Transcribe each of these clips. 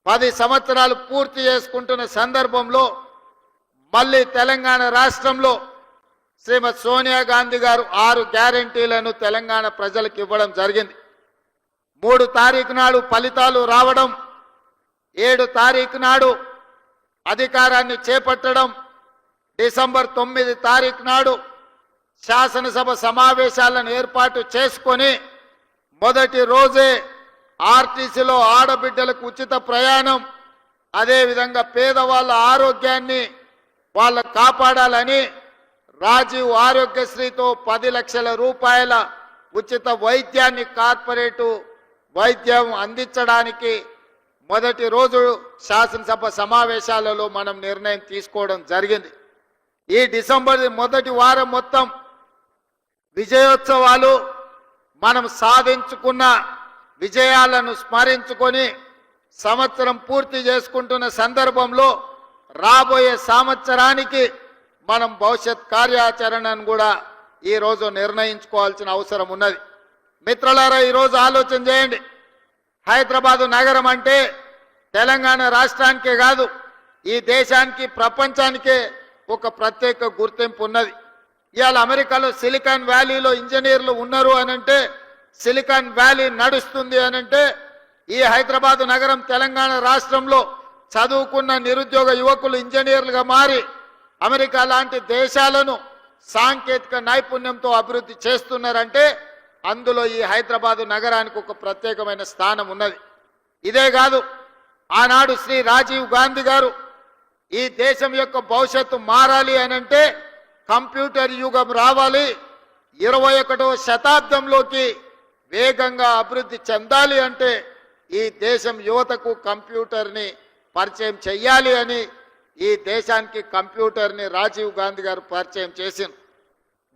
10 సంవత్సరాలు పూర్తి చేసుకుంటున్న సందర్భంలో మళ్ళీ తెలంగాణ రాష్ట్రంలో శ్రీమతి సోనియా గాంధీ గారు 6 గ్యారెంటీలను తెలంగాణ ప్రజలకు ఇవ్వడం జరిగింది. 3 తారీఖు నాడు ఫలితాలు రావడం, 7 తారీఖు నాడు అధికారాన్ని చేపట్టడం, డిసెంబర్ 9 తారీఖు నాడు శాసనసభ సమావేశాలను ఏర్పాటు చేసుకొని మొదటి రోజే ఆర్టీసీలో ఆడబిడ్డలకు ఉచిత ప్రయాణం, అదేవిధంగా పేదవాళ్ళ ఆరోగ్యాన్ని వాళ్ళ కాపాడాలని రాజీవ్ ఆరోగ్యశ్రీతో 10 లక్షల రూపాయల ఉచిత వైద్యాన్ని కార్పొరేటు వైద్యం అందించడానికి మొదటి రోజు శాసనసభ సమావేశాలలో మనం నిర్ణయం తీసుకోవడం జరిగింది. ఈ డిసెంబర్ మొదటి వారం మొత్తం విజయోత్సవాలు, మనం సాధించుకున్న విజయాలను స్మరించుకొని సంవత్సరం పూర్తి చేసుకుంటున్న సందర్భంలో రాబోయే సంవత్సరానికి మనం భవిష్యత్ కార్యాచరణను కూడా ఈరోజు నిర్ణయించుకోవాల్సిన అవసరం ఉన్నది. మిత్రులారా, ఈరోజు ఆలోచన చేయండి. హైదరాబాదు నగరం అంటే తెలంగాణ రాష్ట్రానికే కాదు, ఈ దేశానికి ప్రపంచానికే ఒక ప్రత్యేక గుర్తింపు ఉన్నది. ఇవాళ అమెరికాలో సిలికాన్ వ్యాలీలో ఇంజనీర్లు ఉన్నారు అనంటే, సిలికాన్ వ్యాలీ నడుస్తుంది అనంటే, ఈ హైదరాబాదు నగరం తెలంగాణ రాష్ట్రంలో చదువుకున్న నిరుద్యోగ యువకులు ఇంజనీర్లుగా మారి అమెరికా లాంటి దేశాలను సాంకేతిక నైపుణ్యంతో అభివృద్ధి చేస్తున్నారంటే అందులో ఈ హైదరాబాదు నగరానికి ఒక ప్రత్యేకమైన స్థానం ఉన్నది. ఇదే కాదు, ఆనాడు శ్రీ రాజీవ్ గాంధీ గారు ఈ దేశం యొక్క భవిష్యత్తు మారాలి అనంటే కంప్యూటర్ యుగం రావాలి, 21వ శతాబ్దంలోకి వేగంగా అభివృద్ధి చెందాలి అంటే ఈ దేశం యువతకు కంప్యూటర్ని పరిచయం చెయ్యాలి అని ఈ దేశానికి కంప్యూటర్ని రాజీవ్ గాంధీ గారు పరిచయం చేసింది.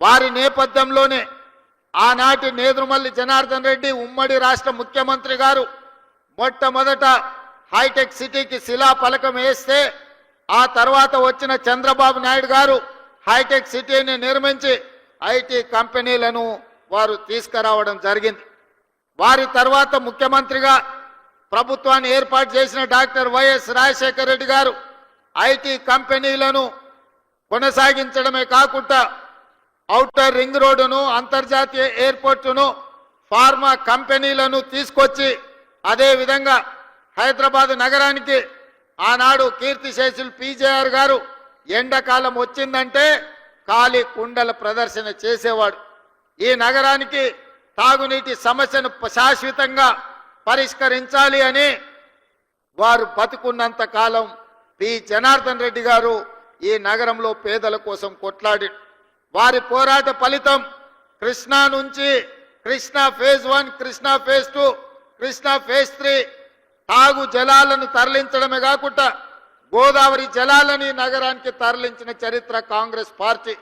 వారి నేపథ్యంలోనే ఆనాటి నేదురుమల్లి జనార్దన్ రెడ్డి ఉమ్మడి రాష్ట్ర ముఖ్యమంత్రి గారు మొట్టమొదట హైటెక్ సిటీకి శిలాఫలకం వేస్తే, ఆ తర్వాత వచ్చిన చంద్రబాబు నాయుడు గారు హైటెక్ సిటీని నిర్మించి ఐటీ కంపెనీలను వారు తీసుకురావడం జరిగింది. వారి తర్వాత ముఖ్యమంత్రిగా ప్రభుత్వాన్ని ఏర్పాటు చేసిన డాక్టర్ వైఎస్ రాజశేఖర రెడ్డి గారు ఐటీ కంపెనీలను కొనసాగించడమే కాకుండా ఔటర్ రింగ్ రోడ్డును, అంతర్జాతీయ ఎయిర్పోర్టును, ఫార్మా కంపెనీలను తీసుకొచ్చి అదేవిధంగా హైదరాబాద్ నగరానికి ఆనాడు కీర్తిశేషులు పీజేఆర్ గారు ఎండాకాలం వచ్చిందంటే ఖాళీ కుండల ప్రదర్శన చేసేవాడు. ఈ నగరానికి తాగునీటి సమస్యను శాశ్వతంగా పరిష్కరించాలి అని వారు బతుకున్నంత కాలం పి జనార్దన్ రెడ్డి గారు ఈ నగరంలో పేదల కోసం కొట్లాడి, వారి పోరాట ఫలితం కృష్ణా నుంచి Krishna phase 1, Krishna phase 2, Krishna phase 3 తాగు జలాలను తరలించడమే కాకుండా గోదావరి జలాలని నగరానికి తరలించిన చరిత్ర కాంగ్రెస్ పార్టీ.